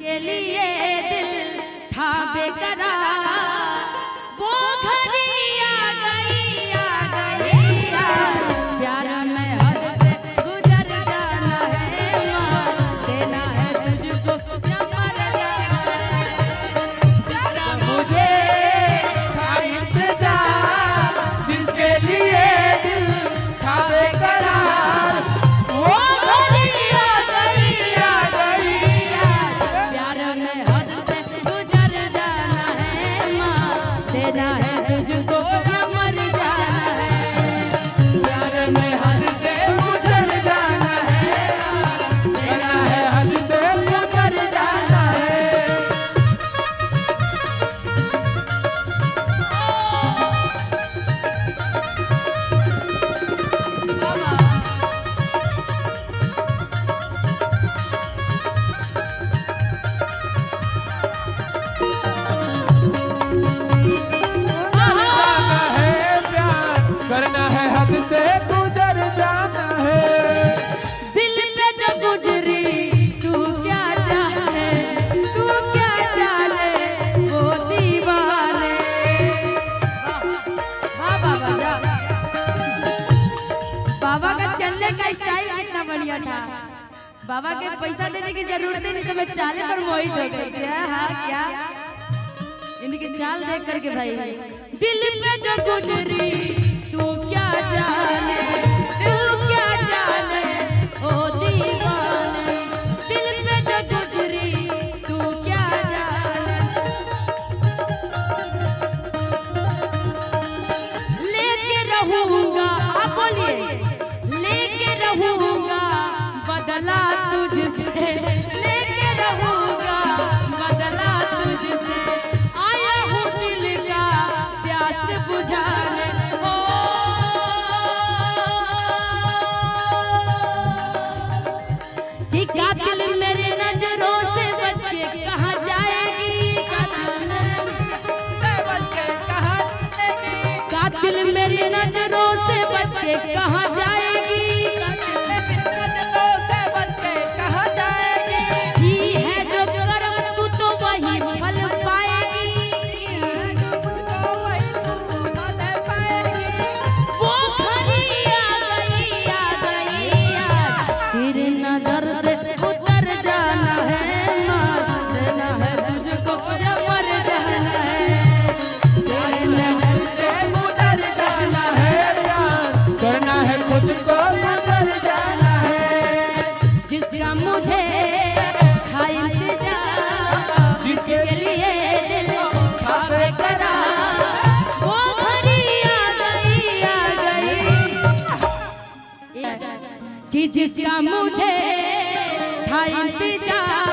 जिसके लिए दिल था बेकरार वो घड़ी आ गई प्यार में हद से गुजर जाना है माँ देना है तुझको या मर जाना है मुझे था इंतजार जिसके लिए दिल था बेकरार वो घड़ी आ गई प्यार में हद से गुजर जाना है माँ देना है तुझको या मर जाना है प्यार में हद से गुजर जाना है देना है हद से गुजर जाना है करना है हद से गुजर जाना है दिल पे जो गुजरी तू क्या जाने वो दीवाने वाह बाबा जा बाबा का चलने का स्टाइल कितना बढ़िया था बाबा के पैसा देने की जरूरत ही नहीं तो मैं चाले पर मोहित हो गई क्या हाँ क्या इनकी चाल देख करके भाई दिल पे जो गुजरी तू क्या जाने ओ दीवाने दिल पे जो गुजरी तू क्या जाने लेके रहूंगा आप बोलिए लेके रहूंगा बदला तुझसे लेके रहूंगा बदला तुझसे आया हूँ दिल का प्यास बुझाने कि कातिल मेरी नजरों से बच के कहाँ जाएगी कातिल मेरी नजरों से बच के कहाँ जाएगी ही है जो कर्म तू तो वही फल पाएगी वो घड़ी आ गई तेरी नजर से उतर जाना है मार देना है तुझको या मर जाना है तेरी नजर से गुजर जाना है प्यार करना है खुद को गुजर जाना है जिसका मुझे था इंतजार जिसके लिए दिल था बेकरार वो घड़ी आ गई कि जिसका मुझे था इंतजार